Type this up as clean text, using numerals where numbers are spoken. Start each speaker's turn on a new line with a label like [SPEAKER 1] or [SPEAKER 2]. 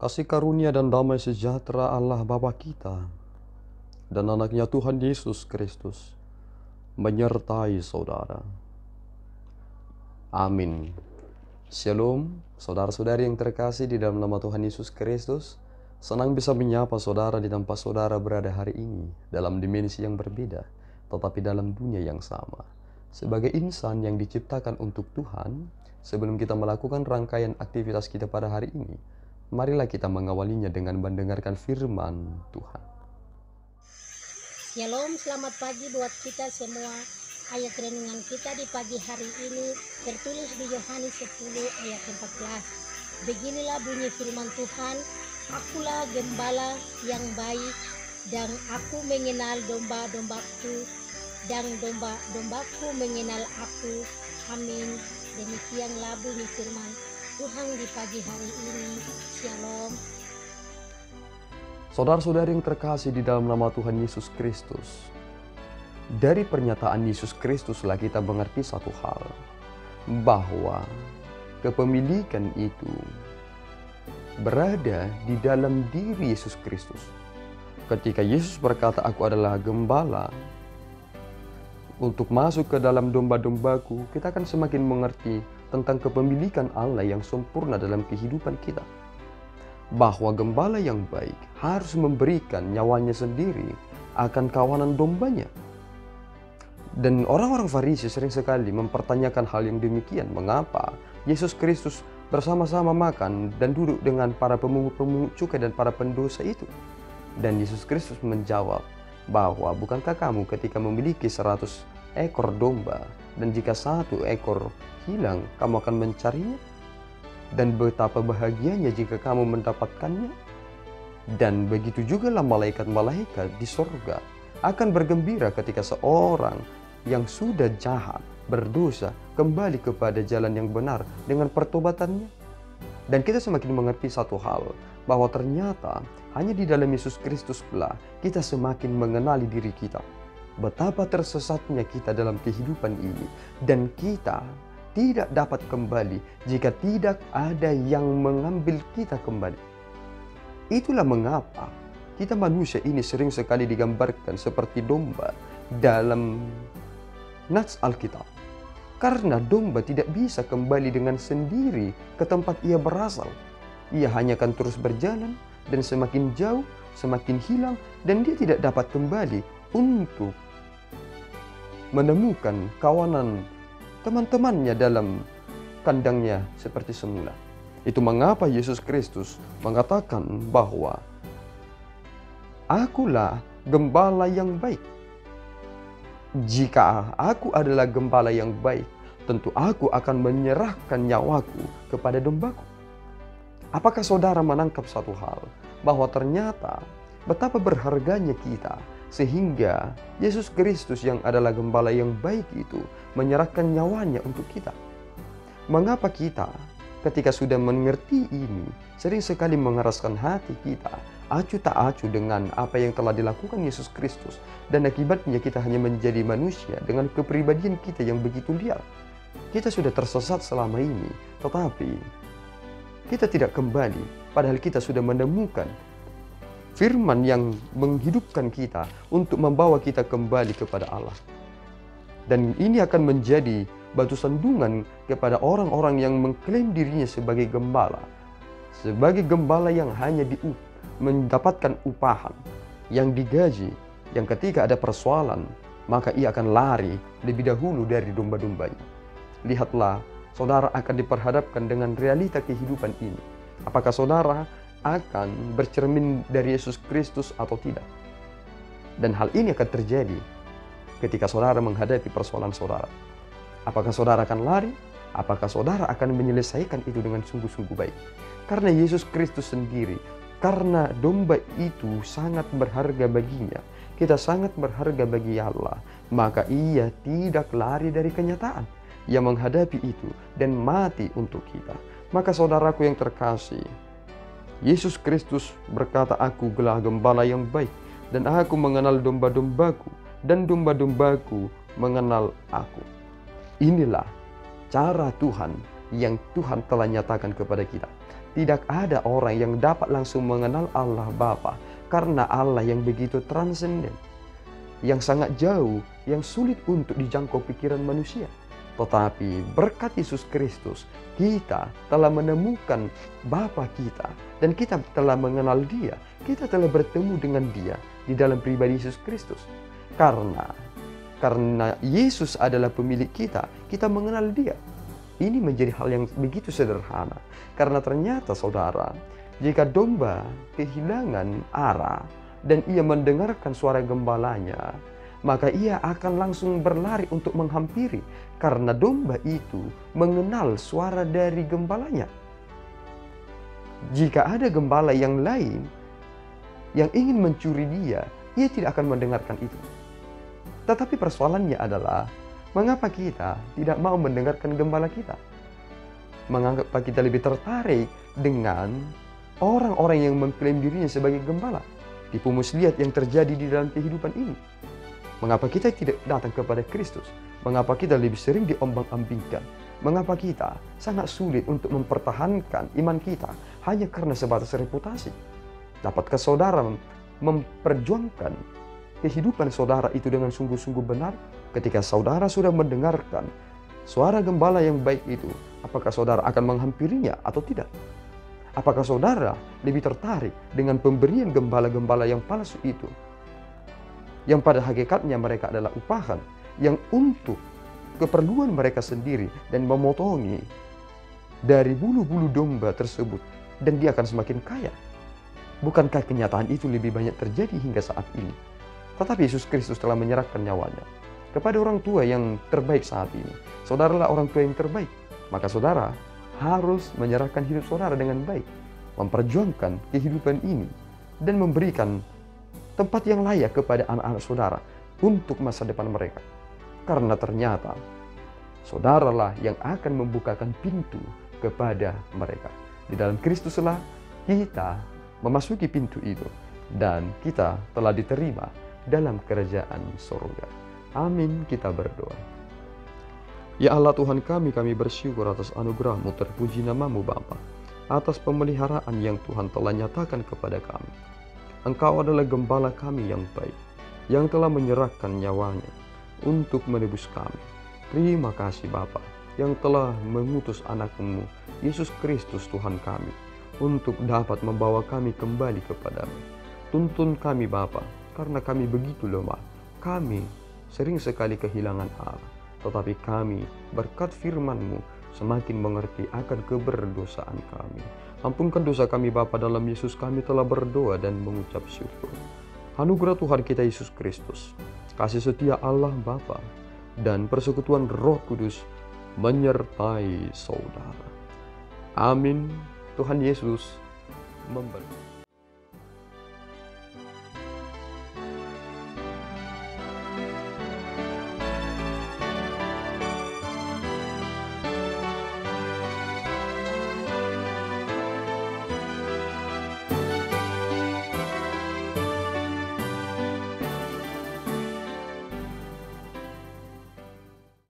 [SPEAKER 1] Kasih karunia dan damai sejahtera Allah Bapa kita dan anaknya Tuhan Yesus Kristus menyertai saudara. Amin. Shalom, saudara-saudari yang terkasih di dalam nama Tuhan Yesus Kristus. Senang bisa menyapa saudara di tempat saudara berada hari ini dalam dimensi yang berbeda, tetapi dalam dunia yang sama. Sebagai insan yang diciptakan untuk Tuhan, sebelum kita melakukan rangkaian aktivitas kita pada hari ini, marilah kita mengawalinya dengan mendengarkan firman Tuhan.
[SPEAKER 2] Shalom, selamat pagi buat kita semua. Ayat renungan kita di pagi hari ini tertulis di Yohanes 10 ayat 14. Beginilah bunyi firman Tuhan, akulah gembala yang baik dan aku mengenal domba-dombaku dan domba-dombaku mengenal aku. Amin. Demikianlah bunyi firman Tuhan di pagi hari ini. Shalom.
[SPEAKER 1] Saudara-saudari yang terkasih di dalam nama Tuhan Yesus Kristus, dari pernyataan Yesus Kristuslah kita mengerti satu hal, bahwa kepemilikan itu berada di dalam diri Yesus Kristus. Ketika Yesus berkata, aku adalah gembala, untuk masuk ke dalam domba-dombaku, kita akan semakin mengerti tentang kepemilikan Allah yang sempurna dalam kehidupan kita. Bahwa gembala yang baik harus memberikan nyawanya sendiri akan kawanan dombanya. Dan orang-orang Farisi sering sekali mempertanyakan hal yang demikian. Mengapa Yesus Kristus bersama-sama makan dan duduk dengan para pemungut cukai dan para pendosa itu? Dan Yesus Kristus menjawab bahwa bukankah kamu ketika memiliki 100 ekor domba dan jika 1 ekor hilang, kamu akan mencarinya? Dan betapa bahagianya jika kamu mendapatkannya. Dan begitu jugalah malaikat-malaikat di sorga akan bergembira ketika seorang yang sudah jahat, berdosa, kembali kepada jalan yang benar dengan pertobatannya. Dan kita semakin mengerti satu hal, bahwa ternyata hanya di dalam Yesus Kristus pula kita semakin mengenali diri kita. Betapa tersesatnya kita dalam kehidupan ini, dan kita tidak dapat kembali jika tidak ada yang mengambil kita kembali. Itulah mengapa kita manusia ini sering sekali digambarkan seperti domba dalam nats Alkitab. Karena domba tidak bisa kembali dengan sendiri ke tempat ia berasal. Ia hanya akan terus berjalan dan semakin jauh, semakin hilang, dan dia tidak dapat kembali untuk menemukan kawanan teman-temannya dalam kandangnya seperti semula. Itu mengapa Yesus Kristus mengatakan bahwa akulah gembala yang baik. Jika aku adalah gembala yang baik, tentu aku akan menyerahkan nyawaku kepada dombaku. Apakah saudara menangkap satu hal, bahwa ternyata betapa berharganya kita, sehingga Yesus Kristus yang adalah gembala yang baik itu menyerahkan nyawanya untuk kita? Mengapa kita ketika sudah mengerti ini, sering sekali mengeraskan hati kita, acuh tak acuh dengan apa yang telah dilakukan Yesus Kristus, dan akibatnya kita hanya menjadi manusia dengan kepribadian kita yang begitu liar. Kita sudah tersesat selama ini, tetapi kita tidak kembali, padahal kita sudah menemukan firman yang menghidupkan kita untuk membawa kita kembali kepada Allah. Dan ini akan menjadi batu sandungan kepada orang-orang yang mengklaim dirinya sebagai gembala. Sebagai gembala yang hanya mendapatkan upahan, yang digaji, yang ketika ada persoalan, maka ia akan lari lebih dahulu dari domba-dombanya. Lihatlah, saudara akan diperhadapkan dengan realita kehidupan ini. Apakah saudara akan bercermin dari Yesus Kristus atau tidak? Dan hal ini akan terjadi ketika saudara menghadapi persoalan saudara. Apakah saudara akan lari? Apakah saudara akan menyelesaikan itu dengan sungguh-sungguh baik? Karena Yesus Kristus sendiri, karena domba itu sangat berharga baginya, kita sangat berharga bagi Allah, maka ia tidak lari dari kenyataan. Ia menghadapi itu dan mati untuk kita. Maka saudaraku yang terkasih, Yesus Kristus berkata, aku adalah gembala yang baik, dan aku mengenal domba-dombaku, dan domba-dombaku mengenal aku. Inilah cara Tuhan yang Tuhan telah nyatakan kepada kita. Tidak ada orang yang dapat langsung mengenal Allah Bapa, karena Allah yang begitu transenden, yang sangat jauh, yang sulit untuk dijangkau pikiran manusia. Tetapi berkat Yesus Kristus, kita telah menemukan Bapa kita, dan kita telah mengenal Dia. Kita telah bertemu dengan Dia di dalam pribadi Yesus Kristus. Karena Yesus adalah pemilik kita, kita mengenal Dia. Ini menjadi hal yang begitu sederhana. Karena ternyata saudara, jika domba kehilangan arah dan ia mendengarkan suara gembalanya, maka ia akan langsung berlari untuk menghampiri, karena domba itu mengenal suara dari gembalanya. Jika ada gembala yang lain yang ingin mencuri dia, ia tidak akan mendengarkan itu. Tetapi persoalannya adalah, mengapa kita tidak mau mendengarkan gembala kita? Mengapa kita lebih tertarik dengan orang-orang yang mengklaim dirinya sebagai gembala? Tipu muslihat yang terjadi di dalam kehidupan ini. Mengapa kita tidak datang kepada Kristus? Mengapa kita lebih sering diombang-ambingkan? Mengapa kita sangat sulit untuk mempertahankan iman kita hanya karena sebatas reputasi? Dapatkah saudara memperjuangkan kehidupan saudara itu dengan sungguh-sungguh benar? Ketika saudara sudah mendengarkan suara gembala yang baik itu, apakah saudara akan menghampirinya atau tidak? Apakah saudara lebih tertarik dengan pemberian gembala-gembala yang palsu itu, yang pada hakikatnya mereka adalah upahan, yang untuk keperluan mereka sendiri dan memotongi dari bulu-bulu domba tersebut, dan dia akan semakin kaya? Bukankah kenyataan itu lebih banyak terjadi hingga saat ini? Tetapi Yesus Kristus telah menyerahkan nyawanya kepada orang tua yang terbaik saat ini. Saudaralah orang tua yang terbaik. Maka saudara harus menyerahkan hidup saudara dengan baik, memperjuangkan kehidupan ini, dan memberikan tempat yang layak kepada anak-anak saudara untuk masa depan mereka. Karena ternyata saudaralah yang akan membukakan pintu kepada mereka. Di dalam Kristuslah kita memasuki pintu itu, dan kita telah diterima dalam kerajaan surga. Amin, kita berdoa. Ya Allah Tuhan kami bersyukur atas anugerah-Mu, terpuji nama-Mu Bapa, atas pemeliharaan yang Tuhan telah nyatakan kepada kami. Engkau adalah gembala kami yang baik, yang telah menyerahkan nyawanya untuk menebus kami. Terima kasih Bapa, yang telah mengutus anak-Mu, Yesus Kristus Tuhan kami, untuk dapat membawa kami kembali kepadamu. Tuntun kami Bapa, karena kami begitu lemah. Kami sering sekali kehilangan Allah, tetapi kami berkat firman-Mu semakin mengerti akan keberdosaan kami. Ampunkan dosa kami Bapa, dalam Yesus kami telah berdoa dan mengucap syukur. Anugerah Tuhan kita Yesus Kristus, kasih setia Allah Bapa, dan persekutuan Roh Kudus menyertai saudara. Amin. Tuhan Yesus memberkati.